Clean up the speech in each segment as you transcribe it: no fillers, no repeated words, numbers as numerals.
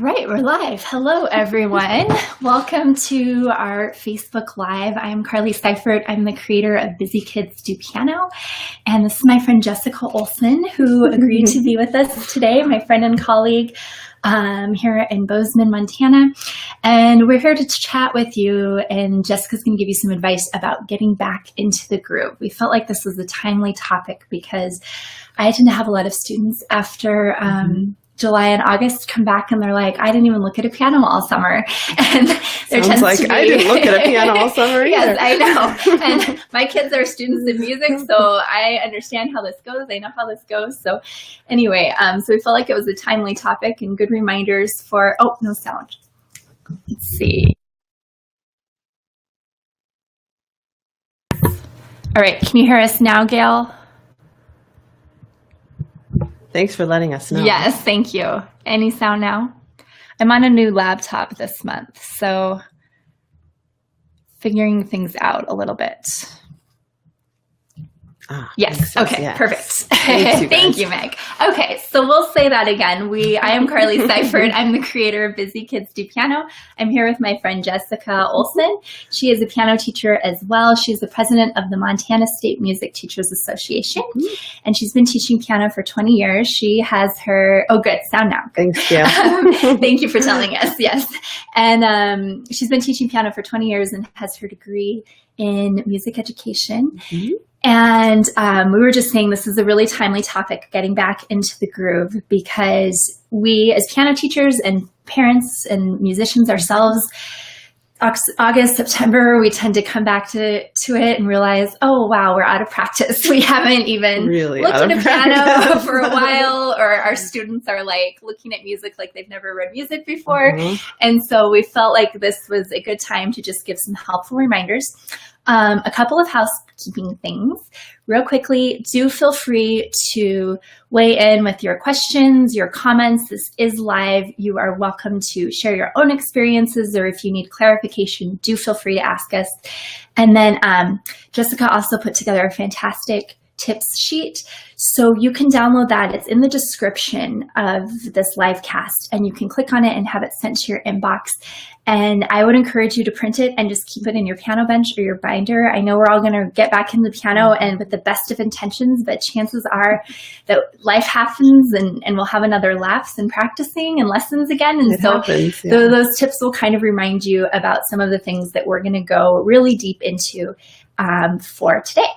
right, we're live. Hello, everyone. Welcome to our Facebook Live. I'm Carly Seifert. I'm the creator of Busy Kids Do Piano. And this is my friend Jessica Olson, who agreed to be with us today, my friend and colleague here in Bozeman, Montana. And we're here to chat with you, and Jessica's going to give you some advice about getting back into the groove. We felt like this was a timely topic because I tend to have a lot of students after July and August come back and they're like, I didn't even look at a piano all summer. And there Sounds like I didn't look at a piano all summer either. Yes, I know. And my kids are students in music, so I understand how this goes. I know how this goes. So anyway, so we felt like it was a timely topic and good reminders for, oh, no sound. Let's see. All right, can you hear us now, Gail? Thanks for letting us know. Yes, thank you. Any sound now? I'm on a new laptop this month, so figuring things out a little bit. Yes. Okay. Yes. Perfect. Thank you, Meg. Okay. So we'll say that again. I am Carly Seifert. I'm the creator of Busy Kids Do Piano. I'm here with my friend Jessica Olson. She is a piano teacher as well. She's the president of the Montana State Music Teachers Association, and she's been teaching piano for 20 years. She has her, oh good, sound now. Thanks, Gail. Thank you for telling us. Yes. And she's been teaching piano for 20 years and has her degree in music education. And we were just saying this is a really timely topic, getting back into the groove, because we as piano teachers and parents and musicians ourselves, August, September, we tend to come back to it and realize, oh, wow, we're out of practice. We haven't even really looked at a piano for a while, or our students are like looking at music like they've never read music before. And so we felt like this was a good time to just give some helpful reminders. A couple of housekeeping things. Real quickly, do feel free to weigh in with your questions, your comments. This is live. You are welcome to share your own experiences, or if you need clarification, do feel free to ask us. And then Jessica also put together a fantastic tips sheet, so you can download that. It's in the description of this live cast, and you can click on it and have it sent to your inbox. And I would encourage you to print it and just keep it in your piano bench or your binder. I know we're all going to get back in the piano and with the best of intentions, but chances are that life happens and we'll have another lapse in practicing and lessons again. And those tips will kind of remind you about some of the things that we're going to go really deep into for today.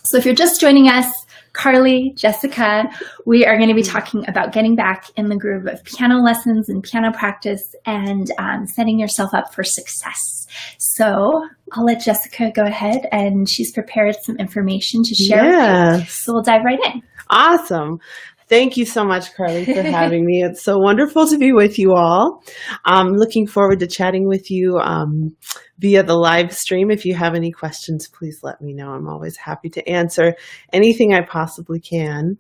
So if you're just joining us, Carly, Jessica, we are going to be talking about getting back in the groove of piano lessons and piano practice and setting yourself up for success. So I'll let Jessica go ahead, and she's prepared some information to share with you. So we'll dive right in. Awesome. Thank you so much, Carly, for having me. It's so wonderful to be with you all. I'm looking forward to chatting with you via the live stream. If you have any questions, please let me know. I'm always happy to answer anything I possibly can.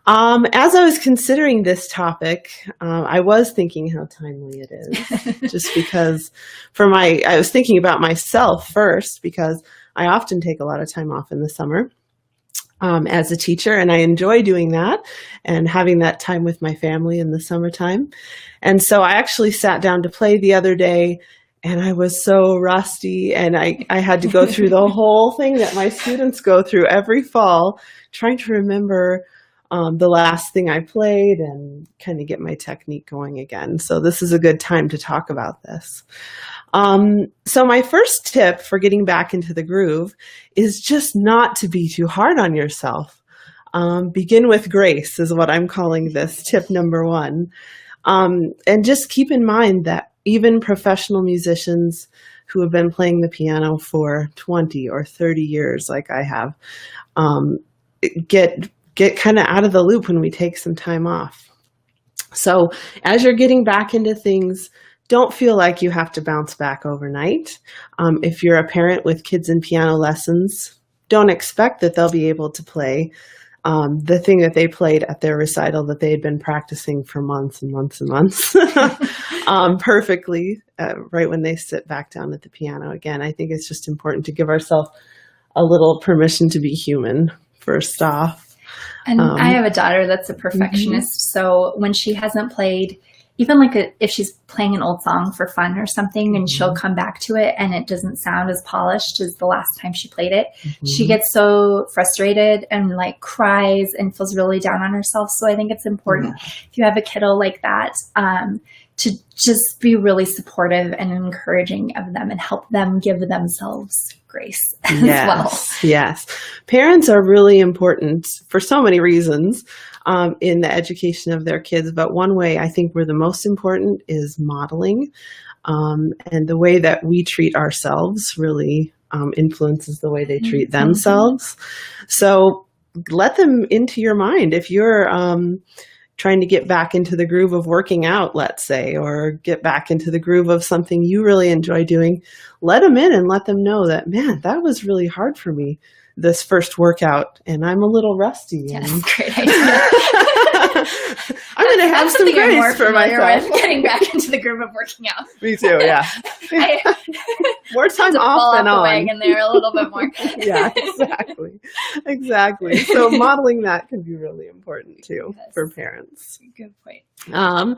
As I was considering this topic, I was thinking how timely it is, just because I was thinking about myself first, because I often take a lot of time off in the summer. As a teacher, and I enjoy doing that and having that time with my family in the summertime. And so I actually sat down to play the other day, and I was so rusty, and I had to go through the whole thing that my students go through every fall, trying to remember the last thing I played and kind of get my technique going again. So this is a good time to talk about this. So my first tip for getting back into the groove is just not to be too hard on yourself. Begin with grace is what I'm calling this, tip number one. And just keep in mind that even professional musicians who have been playing the piano for 20 or 30 years, like I have, get kind of out of the loop when we take some time off. So as you're getting back into things, don't feel like you have to bounce back overnight. If you're a parent with kids in piano lessons, don't expect that they'll be able to play the thing that they played at their recital that they had been practicing for months and months and months perfectly right when they sit back down at the piano. Again, I think it's just important to give ourselves a little permission to be human first off. And I have a daughter that's a perfectionist, so when she hasn't played even like if she's playing an old song for fun or something and she'll come back to it and it doesn't sound as polished as the last time she played it, she gets so frustrated and like cries and feels really down on herself. So I think it's important if you have a kiddo like that, to just be really supportive and encouraging of them and help them give themselves grace as well. Yes. Parents are really important for so many reasons in the education of their kids. But one way I think we're the most important is modeling. And the way that we treat ourselves really influences the way they treat themselves. So let them into your mind. If you're trying to get back into the groove of working out, let's say, or get back into the groove of something you really enjoy doing, let them in and let them know that, man, that was really hard for me, this first workout, and I'm a little rusty. Yes, great idea. I'm going to have some grace for myself. With getting back into the groove of working out. Me too, yeah. More time off than on. Wagon there a little bit more. Yeah, exactly. So modeling that can be really important too for parents. Good point. Do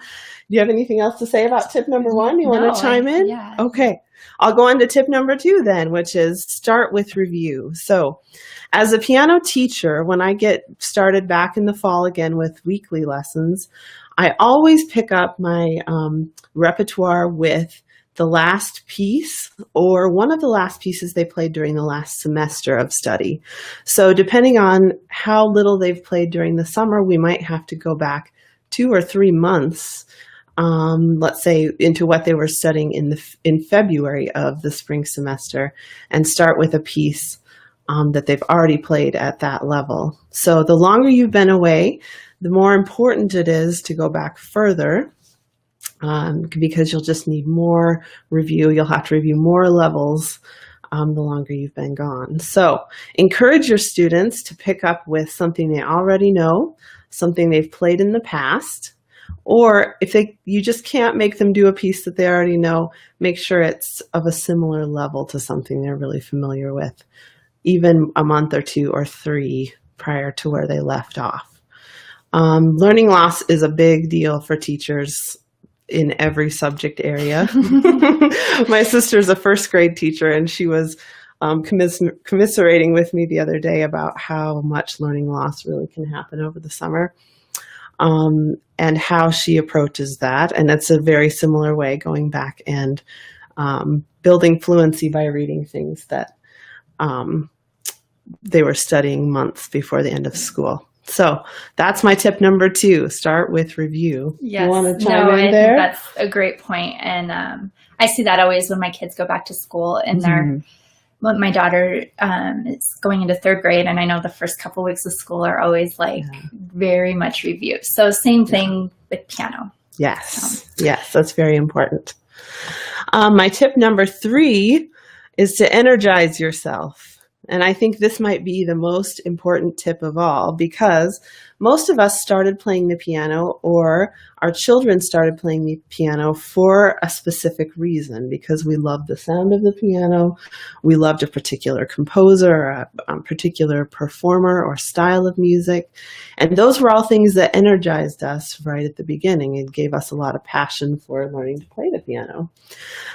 you have anything else to say about tip number 1? You want to chime in? Yeah. Okay. I'll go on to tip number 2 then, which is start with review. So as a piano teacher, when I get started back in the fall again with weekly lessons, I always pick up my repertoire with the last piece or one of the last pieces they played during the last semester of study. So depending on how little they've played during the summer, we might have to go back 2 or 3 months, let's say, into what they were studying in February of the spring semester, and start with a piece that they've already played at that level. So the longer you've been away, the more important it is to go back further, because you'll just need more review. You'll have to review more levels the longer you've been gone. So encourage your students to pick up with something they already know, something they've played in the past, or if you just can't make them do a piece that they already know, make sure it's of a similar level to something they're really familiar with, even a month or 2 or 3 prior to where they left off. Learning loss is a big deal for teachers in every subject area. My sister's a first grade teacher, and she was commiserating with me the other day about how much learning loss really can happen over the summer, and how she approaches that. And it's a very similar way, going back and building fluency by reading things that they were studying months before the end of school. So that's my tip number 2. Start with review. Yes. You want to chime in I there? think that's a great point. And I see that always when my kids go back to school, and my daughter is going into 3rd grade, and I know the first couple weeks of school are always like very much review. So same thing with piano. Yes. Yes, that's very important. My tip number 3 is to energize yourself. And I think this might be the most important tip of all, because most of us started playing the piano, or our children started playing the piano for a specific reason, because we loved the sound of the piano, we loved a particular composer, a particular performer or style of music. And those were all things that energized us right at the beginning and gave us a lot of passion for learning to play the piano.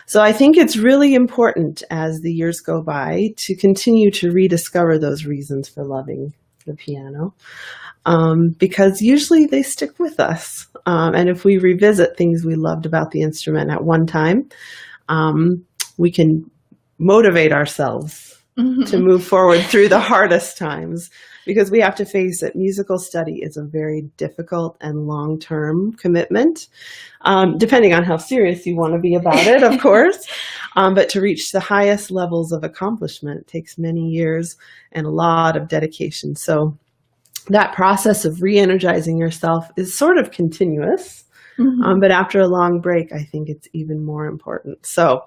So I think it's really important as the years go by to continue to rediscover those reasons for loving the piano, because usually they stick with us. And if we revisit things we loved about the instrument at one time, we can motivate ourselves to move forward through the hardest times, because we have to face it. Musical study is a very difficult and long-term commitment, depending on how serious you want to be about it, of course. But to reach the highest levels of accomplishment takes many years and a lot of dedication. So that process of re-energizing yourself is sort of continuous, but after a long break, I think it's even more important. So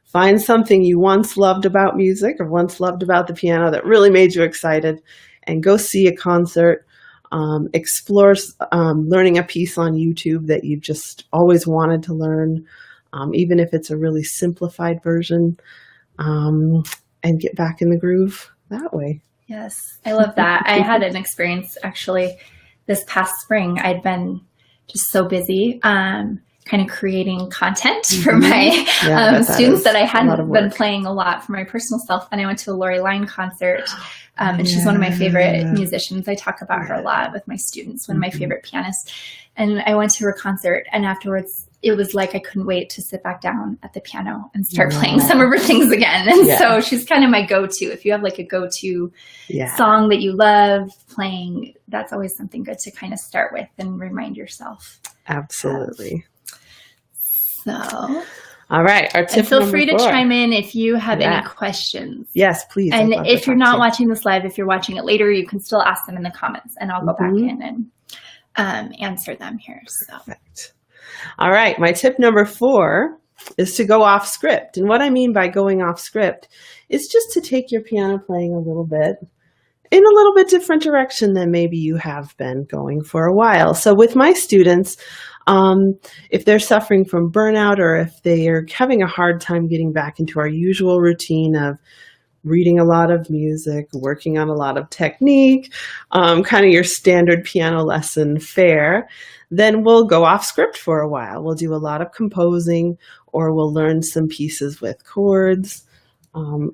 find something you once loved about music or once loved about the piano that really made you excited, and go see a concert. Explore learning a piece on YouTube that you just always wanted to learn, even if it's a really simplified version, and get back in the groove that way. Yes, I love that. I had an experience actually this past spring. I'd been just so busy. kind of creating content for my students that I hadn't been playing a lot for my personal self. And I went to a Lori Line concert, and she's one of my favorite musicians. I talk about her a lot with my students, one of my favorite pianists. And I went to her concert, and afterwards it was like I couldn't wait to sit back down at the piano and start playing some of her things again. And so she's kind of my go-to. If you have like a go-to song that you love playing, that's always something good to kind of start with and remind yourself. Absolutely. So, all right. Our tip feel free to chime in if you have any questions. Yes, please. And if you're not watching this live, if you're watching it later, you can still ask them in the comments, and I'll go back in and answer them here. So. Perfect. All right. My tip number 4 is to go off script. And what I mean by going off script is just to take your piano playing a little bit in a little bit different direction than maybe you have been going for a while. So with my students, if they're suffering from burnout, or if they are having a hard time getting back into our usual routine of reading a lot of music, working on a lot of technique, kind of your standard piano lesson fare, then we'll go off script for a while. We'll do a lot of composing, or we'll learn some pieces with chords,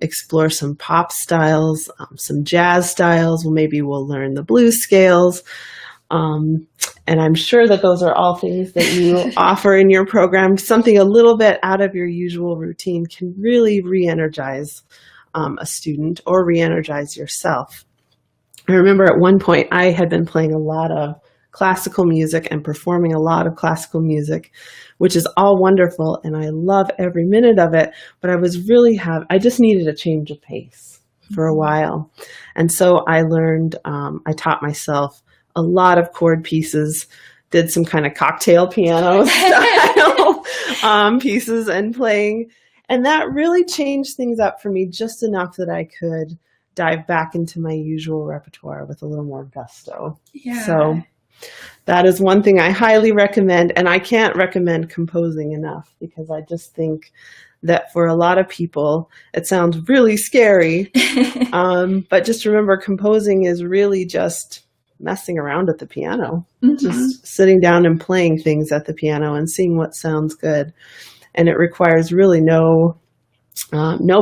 explore some pop styles, some jazz styles. Well, maybe we'll learn the blues scales. And I'm sure that those are all things that you offer in your program. Something a little bit out of your usual routine can really re-energize a student, or re-energize yourself. I remember at one point I had been playing a lot of classical music and performing a lot of classical music, which is all wonderful, and I love every minute of it, but I just needed a change of pace for a while. And so I learned, I taught myself a lot of chord pieces, did some kind of cocktail piano style pieces and playing. And that really changed things up for me just enough that I could dive back into my usual repertoire with a little more gusto. Yeah. So that is one thing I highly recommend. And I can't recommend composing enough, because I just think that for a lot of people, it sounds really scary. But just remember, composing is really just messing around at the piano, just sitting down and playing things at the piano and seeing what sounds good. And it requires really no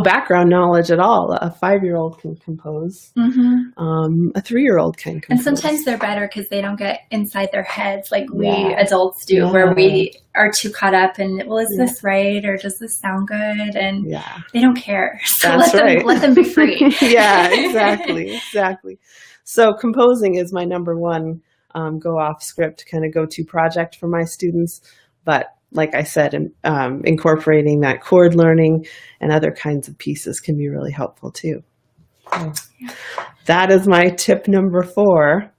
background knowledge at all. A 5-year-old can compose. A 3-year-old can compose. And sometimes they're better because they don't get inside their heads like we adults do, where we are too caught up in, well, is this right? Or does this sound good? And they don't care. So let them be free. Exactly. So composing is my number one go off script, kind of go-to project for my students. But like I said, incorporating that chord learning and other kinds of pieces can be really helpful too. So that is my tip number 4.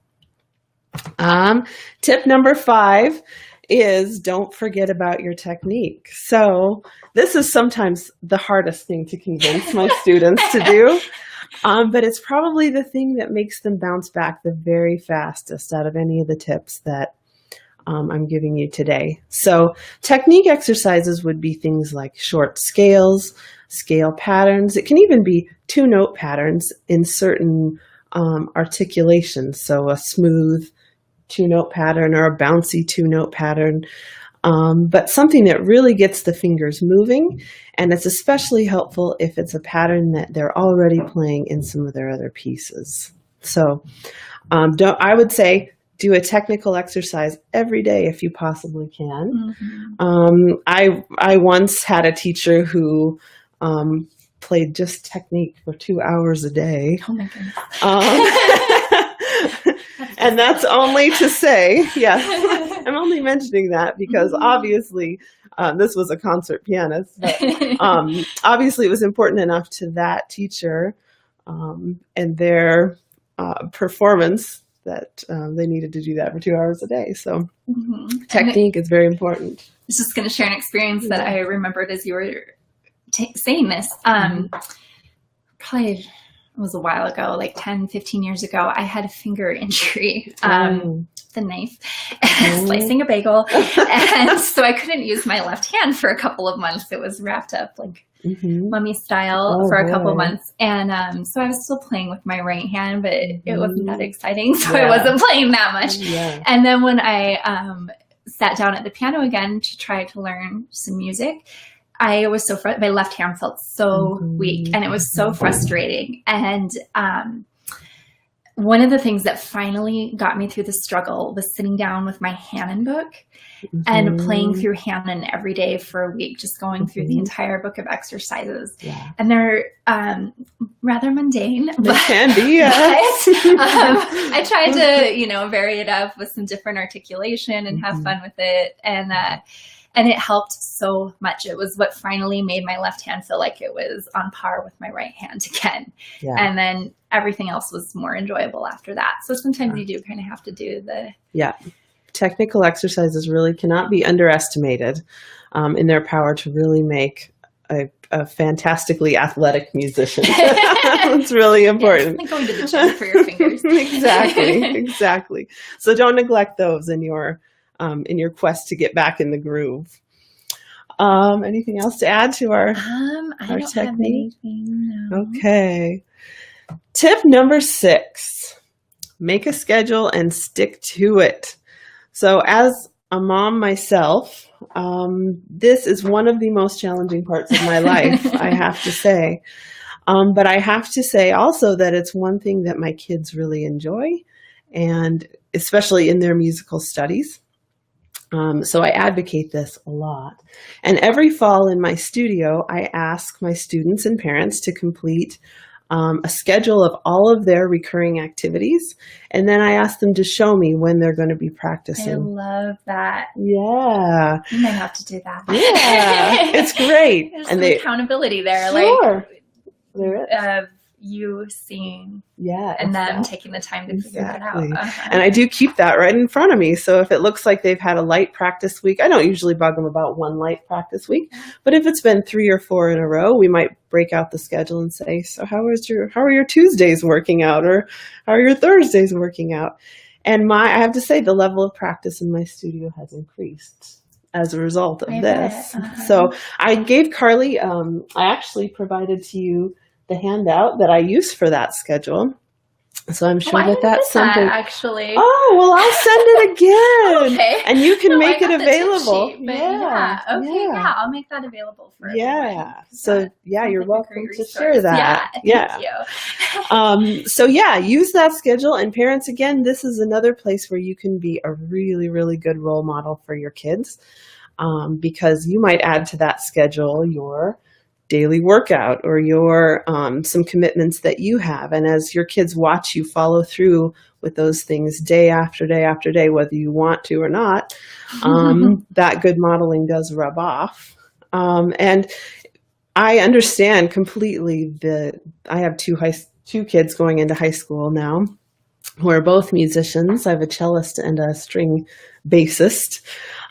Tip number 5 is don't forget about your technique. So this is sometimes the hardest thing to convince my students to do. But it's probably the thing that makes them bounce back the very fastest out of any of the tips that I'm giving you today. So technique exercises would be things like short scales, scale patterns. It can even be 2-note patterns in certain articulations. So a smooth 2-note pattern or a bouncy 2-note pattern. But something that really gets the fingers moving, and it's especially helpful if it's a pattern that they're already playing in some of their other pieces. So I would say do a technical exercise every day if you possibly can. I once had a teacher who played just technique for 2 hours a day. Oh my goodness. And that's only to say, I'm only mentioning that because obviously this was a concert pianist, but obviously it was important enough to that teacher and their performance that they needed to do that for 2 hours a day. So technique is very important. I was just going to share an experience that I remembered as you were saying this. Probably it was a while ago, like 10, 15 years ago, I had a finger injury, the knife, slicing a bagel. And so I couldn't use my left hand for a couple of months. It was wrapped up like mummy style for a couple of months. And so I was still playing with my right hand, but it wasn't that exciting. So I wasn't playing that much. And then when I sat down at the piano again to try to learn some music, I was so my left hand felt so weak, and it was so frustrating. And one of the things that finally got me through the struggle was sitting down with my Hanon book and playing through Hanon every day for a week, just going through the entire book of exercises. Yeah. And they're rather mundane. They can be, yes. I tried to, vary it up with some different articulation and have fun with it. And it helped so much. It was what finally made my left hand feel like it was on par with my right hand again. Yeah. And then everything else was more enjoyable after that. So sometimes you do kind of have to do the... Yeah. Technical exercises really cannot be underestimated in their power to really make a fantastically athletic musician. It's really important. It's like going to the gym for your fingers. Exactly. So don't neglect those in your quest to get back in the groove. Anything else to add to our don't technique? Have anything, no. Okay. Tip number 6, make a schedule and stick to it. So as a mom myself, this is one of the most challenging parts of my life, I have to say. But I have to say also that it's one thing that my kids really enjoy, and especially in their musical studies. So I advocate this a lot. And every fall in my studio, I ask my students and parents to complete a schedule of all of their recurring activities. And then I ask them to show me when they're going to be practicing. I love that. Yeah. You might have to do that. Yeah. It's great. There's some accountability there. Sure. There is. You seeing and them taking the time to figure that out. And I do keep that right in front of me. So if it looks like they've had a light practice week, I don't usually bug them about one light practice week, but if it's been 3 or 4 in a row, we might break out the schedule and say, so how are your Tuesdays working out, or how are your Thursdays working out? And I have to say the level of practice in my studio has increased as a result of this. So I gave Carly, I actually provided to you the handout that I use for that schedule. So I'm sure that's something. Actually. Oh, well, I'll send it again. Okay. And you can make it available. Sheet, I'll make that available for everyone. So you're welcome to share that. Thank you. So use that schedule. And parents, again, this is another place where you can be a really, really good role model for your kids, because you might add to that schedule your daily workout or your some commitments that you have. And as your kids watch you follow through with those things day after day after day, whether you want to or not, that good modeling does rub off. And I understand completely I have two kids going into high school now who are both musicians. I have a cellist and a string bassist.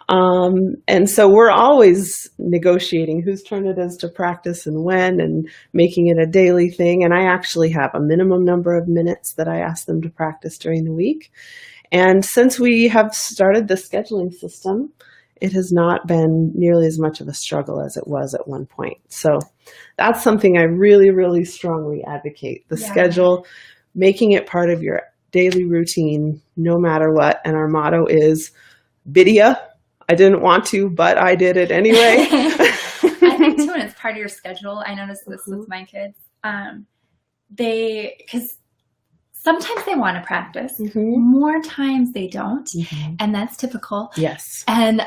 And so we're always negotiating whose turn it is to practice and when, and making it a daily thing. And I actually have a minimum number of minutes that I ask them to practice during the week. And since we have started the scheduling system, it has not been nearly as much of a struggle as it was at one point. So that's something I really, really strongly advocate. The schedule, making it part of your daily routine, no matter what. And our motto is Bidia. I didn't want to, but I did it anyway. I think too, when it's part of your schedule, I noticed this with my kids. Because sometimes they want to practice, more times they don't, and that's typical. Yes. And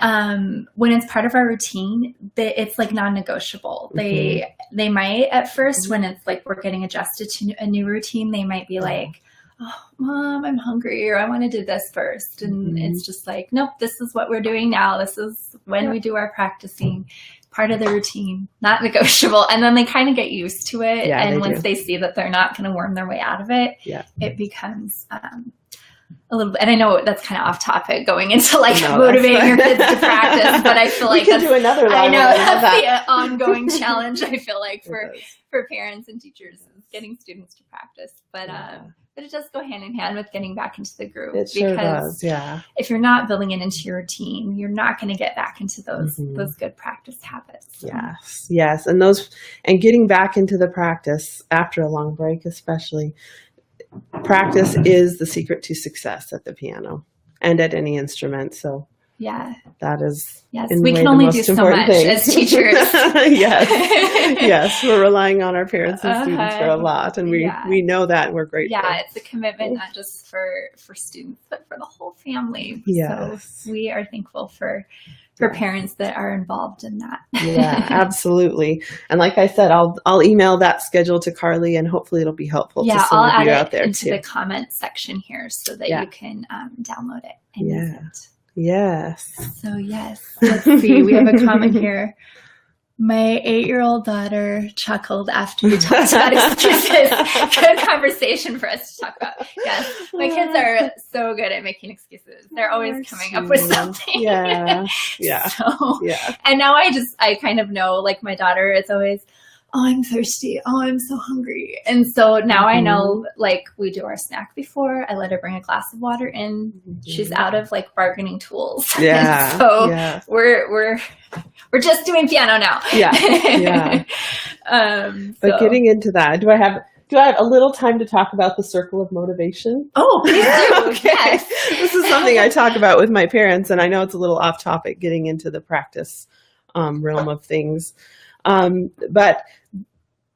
when it's part of our routine, it's like non-negotiable. They might at first, when it's like we're getting adjusted to a new routine, they might be like, oh, Mom, I'm hungry, or I want to do this first. And it's just like, nope, this is what we're doing now. This is when we do our practicing, part of the routine, not negotiable. And then they kind of get used to it. Yeah, and once they see that they're not going to worm their way out of it, it becomes a little bit, and I know that's kind of off topic going into motivating your kids to practice, but I feel like that's the ongoing challenge, I feel like, for parents and teachers, is getting students to practice. But it does go hand in hand with getting back into the groove. It sure does, if you're not building it into your routine, you're not going to get back into those good practice habits. Yes. And getting back into the practice after a long break, especially, practice is the secret to success at the piano and at any instrument. So Yeah. That is, yes, in we the can way, only the do most so important much thing. as teachers. Yes, we're relying on our parents and students for a lot, and we know that, and we're grateful. Yeah, it's a commitment not just for students, but for the whole family. Yes. So we are thankful for parents that are involved in that. Yeah, absolutely. And like I said, I'll email that schedule to Carly, and hopefully it'll be helpful to some of you out there too. I'll add it into the comments section here so that you can download it and use it. Yes. So yes, let's see. We have a comment here. My 8-year-old daughter chuckled after you talked about excuses. Good conversation for us to talk about. Yes, my kids are so good at making excuses. They're always coming up with something. Yeah. And now I kind of know, like my daughter is always, oh, I'm thirsty. Oh, I'm so hungry. And so now I know, like, we do our snack before. I let her bring a glass of water in. She's out of like bargaining tools. Yeah. So we're just doing piano now. But getting into that, do I have a little time to talk about the circle of motivation? Oh, please do. Okay. Yes. This is something I talk about with my parents, and I know it's a little off topic getting into the practice realm of things. But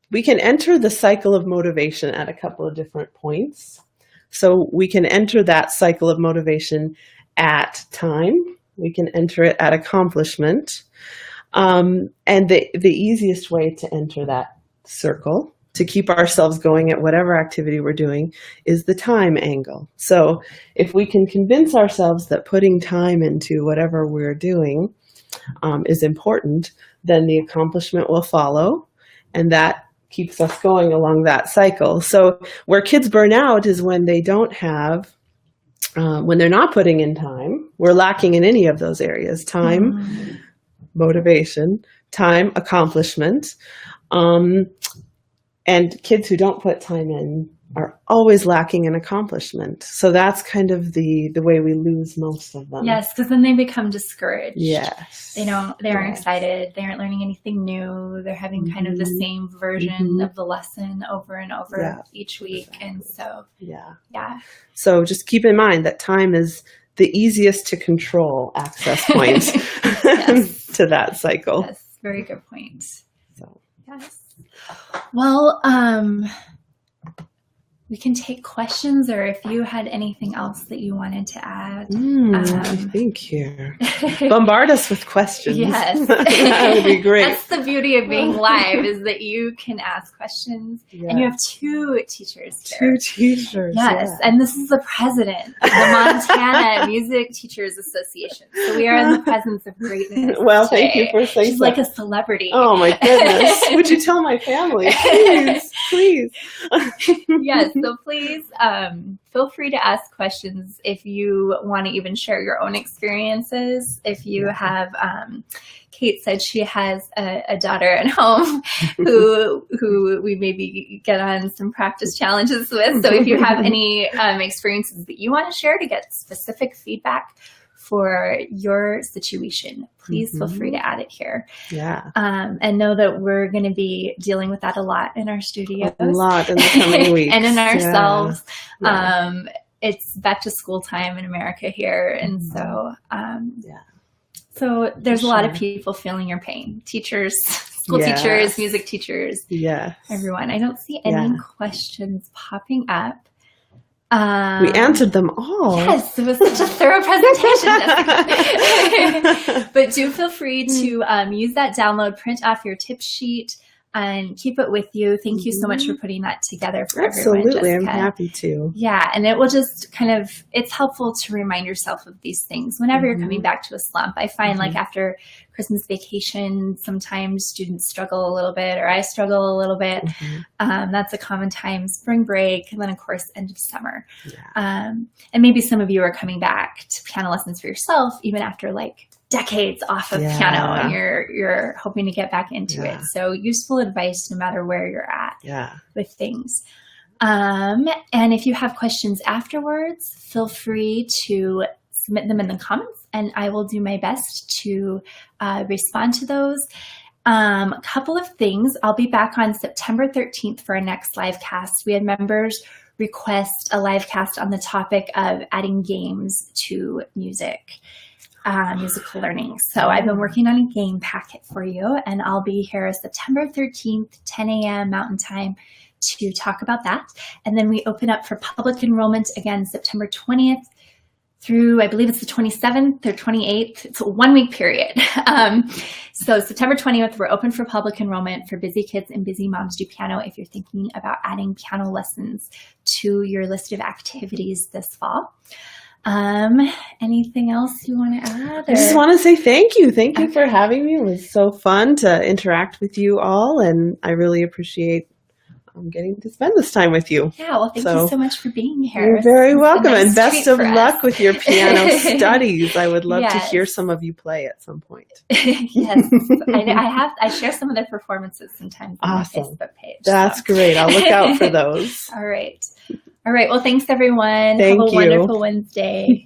we can enter the cycle of motivation at a couple of different points. So we can enter that cycle of motivation at time. We can enter it at accomplishment. And the easiest way to enter that circle, to keep ourselves going at whatever activity we're doing, is the time angle. So if we can convince ourselves that putting time into whatever we're doing is important, then the accomplishment will follow, and that keeps us going along that cycle. So where kids burn out is when they don't have, when they're not putting in time. We're lacking in any of those areas: time, motivation, time, accomplishment. And kids who don't put time in are always lacking in accomplishment. So that's kind of the way we lose most of them. Yes, because then they become discouraged. Yes. They aren't excited. They aren't learning anything new. They're having kind of the same version of the lesson over and over each week. Exactly. And so, So just keep in mind that time is the easiest to control access point to that cycle. Yes, very good point. So. Yes. Well, we can take questions, or if you had anything else that you wanted to add. I think here. Bombard us with questions. Yes. That would be great. That's the beauty of being live, is that you can ask questions. Yes. And you have 2 teachers here. 2 teachers. Yes. Yeah. And this is the president of the Montana Music Teachers Association. So we are in the presence of greatness. Well, today. Thank you for saying She's so. like a celebrity. Oh my goodness. Would you tell my family? Please, please. Yes. So please feel free to ask questions if you want to even share your own experiences. If you have, Kate said she has a daughter at home who we maybe get on some practice challenges with. So if you have any experiences that you want to share to get specific feedback for your situation, please feel free to add it here. Yeah. And know that we're going to be dealing with that a lot in our studios. A lot in the coming weeks. And in ourselves. Yeah. It's back to school time in America here. And so, so there's a lot of people feeling your pain. Teachers, school teachers, music teachers, everyone. I don't see any questions popping up. We answered them all. Yes, it was such a thorough presentation, Jessica. But do feel free to use that download, print off your tip sheet, and keep it with you. Thank you so much for putting that together for everyone, Absolutely, Jessica. I'm happy to. Yeah, and it will just kind of, it's helpful to remind yourself of these things whenever you're coming back to a slump. I find like after Christmas vacation, sometimes students struggle a little bit, or I struggle a little bit. That's a common time. Spring break, and then of course end of summer. And maybe some of you are coming back to piano lessons for yourself, even after like decades off of piano, and you're hoping to get back into it. So useful advice no matter where you're at with things. And if you have questions afterwards, feel free to submit them in the comments, and I will do my best to respond to those. A couple of things. I'll be back on September 13th for our next live cast. We had members request a live cast on the topic of adding games to musical learning. So I've been working on a game packet for you, and I'll be here September 13th, 10 a.m. Mountain Time to talk about that. And then we open up for public enrollment again September 20th through, I believe it's the 27th or 28th. It's a 1-week period. So September 20th, we're open for public enrollment for Busy Kids and Busy Moms Do Piano if you're thinking about adding piano lessons to your list of activities this fall. Anything else you want to add? I just want to say thank you. Thank you for having me. It was so fun to interact with you all, and I really appreciate getting to spend this time with you. Yeah, well, thank you so much for being here. You're very welcome, and best of luck with your piano studies. I would love to hear some of you play at some point. Yes, I share some of their performances sometimes on my Facebook page. That's great. I'll look out for those. All right. Well, thanks everyone. Thank Have a you. wonderful Wednesday.